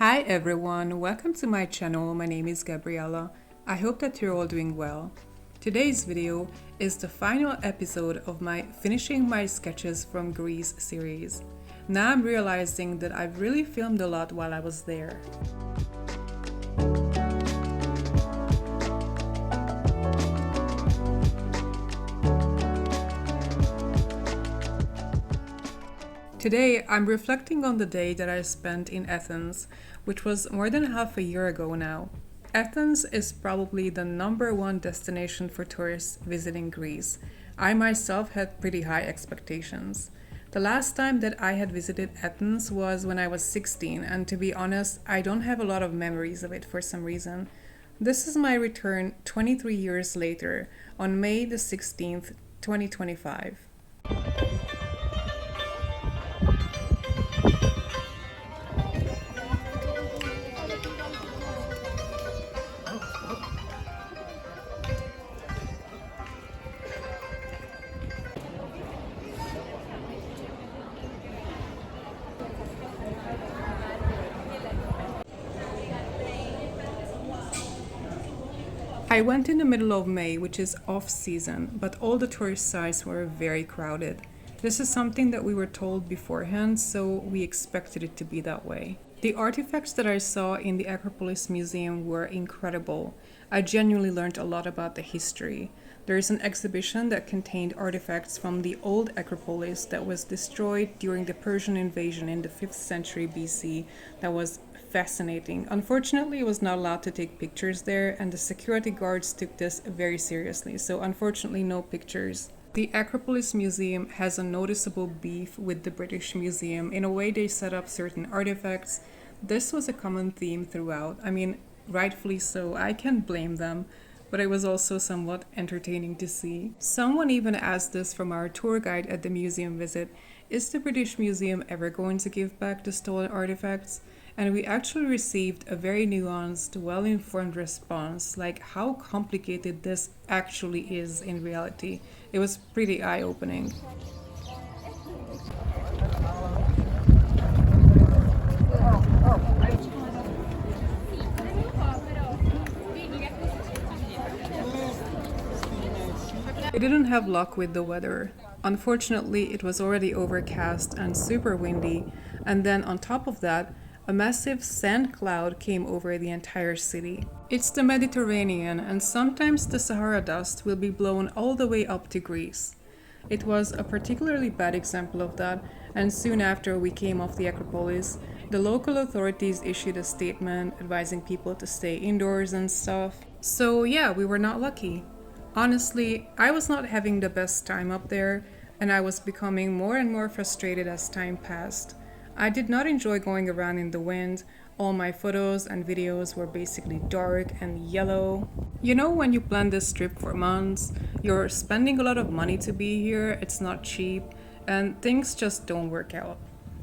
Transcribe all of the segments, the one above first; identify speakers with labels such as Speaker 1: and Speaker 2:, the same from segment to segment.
Speaker 1: Hi everyone, welcome to my channel. My name is Gabriella. I hope that you're all doing well. Today's video is the final episode of my Finishing My Sketches from Greece series. Now I'm realizing that I've really filmed a lot while I was there. Today, I'm reflecting on the day that I spent in Athens, which was more than half a year ago now. Athens is probably the #1 destination for tourists visiting Greece. I myself had pretty high expectations. The last time that I had visited Athens was when I was 16, and to be honest, I don't have a lot of memories of it for some reason. This is my return 23 years later, on May the 16th, 2025. I went in the middle of May, which is off-season, but all the tourist sites were very crowded. This is something that we were told beforehand, so we expected it to be that way. The artifacts that I saw in the Acropolis Museum were incredible. I genuinely learned a lot about the history. There is an exhibition that contained artifacts from the old Acropolis that was destroyed during the Persian invasion in the 5th century BC that was fascinating. Unfortunately, I was not allowed to take pictures there, and the security guards took this very seriously, so unfortunately no pictures. The Acropolis Museum has a noticeable beef with the British Museum in a way they set up certain artifacts. This was a common theme throughout. I mean, rightfully so, I can't blame them, but it was also somewhat entertaining to see. Someone even asked this from our tour guide at the museum visit: is the British Museum ever going to give back the stolen artifacts? And we actually received a very nuanced, well-informed response, like how complicated this actually is in reality. It was pretty eye-opening. I didn't have luck with the weather. Unfortunately, it was already overcast and super windy, and then on top of that, a massive sand cloud came over the entire city. It's the Mediterranean, and sometimes the Sahara dust will be blown all the way up to Greece. It was a particularly bad example of that, and soon after we came off the Acropolis, the local authorities issued a statement advising people to stay indoors and stuff. So yeah, we were not lucky. Honestly, I was not having the best time up there, and I was becoming more and more frustrated as time passed. I did not enjoy going around in the wind. All my photos and videos were basically dark and yellow. You know, when you plan this trip for months, you're spending a lot of money to be here, it's not cheap, and things just don't work out.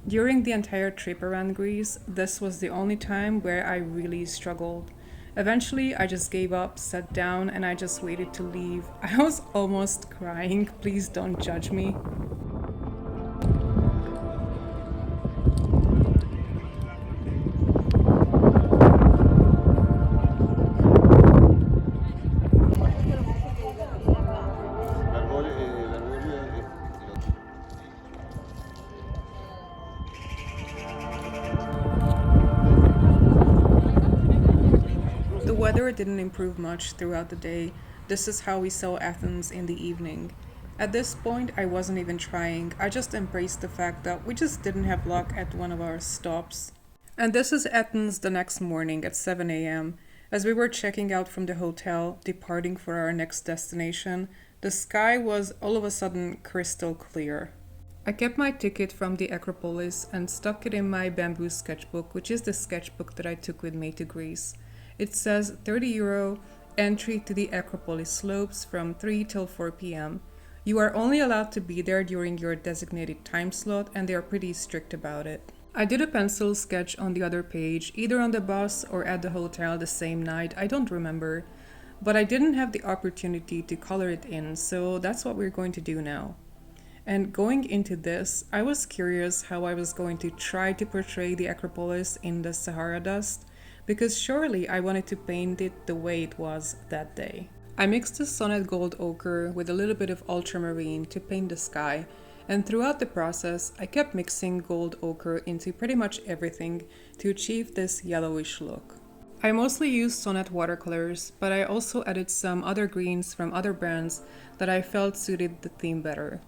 Speaker 1: During the entire trip around Greece, this was the only time where I really struggled. Eventually, I just gave up, sat down, and I just waited to leave. I was almost crying, please don't judge me. The weather didn't improve much throughout the day. This is how we saw Athens in the evening. At this point, I wasn't even trying. I just embraced the fact that we just didn't have luck at one of our stops. And this is Athens the next morning at 7 a.m. As we were checking out from the hotel, departing for our next destination, the sky was all of a sudden crystal clear. I kept my ticket from the Acropolis and stuck it in my bamboo sketchbook, which is the sketchbook that I took with me to Greece. It says €30, entry to the Acropolis slopes from 3 till 4 p.m. You are only allowed to be there during your designated time slot, and they are pretty strict about it. I did a pencil sketch on the other page, either on the bus or at the hotel the same night, I don't remember. But I didn't have the opportunity to color it in, so that's what we're going to do now. And going into this, I was curious how I was going to try to portray the Acropolis in the Sahara dust, because surely I wanted to paint it the way it was that day. I mixed the Sonnet gold ochre with a little bit of ultramarine to paint the sky, and throughout the process I kept mixing gold ochre into pretty much everything to achieve this yellowish look. I mostly used Sonnet watercolors, but I also added some other greens from other brands that I felt suited the theme better.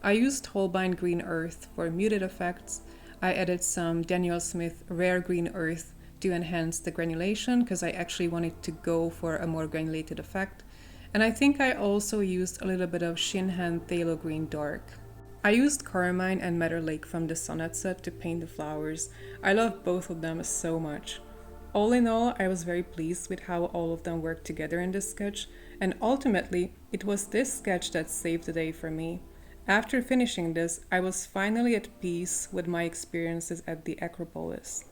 Speaker 1: I used Holbein green earth for muted effects. I added some Daniel Smith rare green earth to enhance the granulation because I actually wanted to go for a more granulated effect. And I think I also used a little bit of Shinhan Phthalo Green Dark. I used Carmine and Meadow Lake from the Sonnet set to paint the flowers. I love both of them so much. All in all, I was very pleased with how all of them worked together in this sketch, and ultimately, it was this sketch that saved the day for me. After finishing this, I was finally at peace with my experiences at the Acropolis.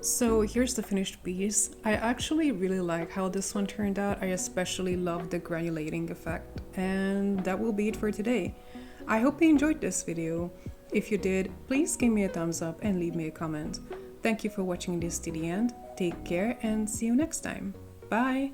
Speaker 1: So here's the finished piece. I actually really like how this one turned out. I especially love the granulating effect. And that will be it for today. I hope you enjoyed this video. If you did, please give me a thumbs up and leave me a comment. Thank you for watching this to the end. Take care and see you next time. Bye!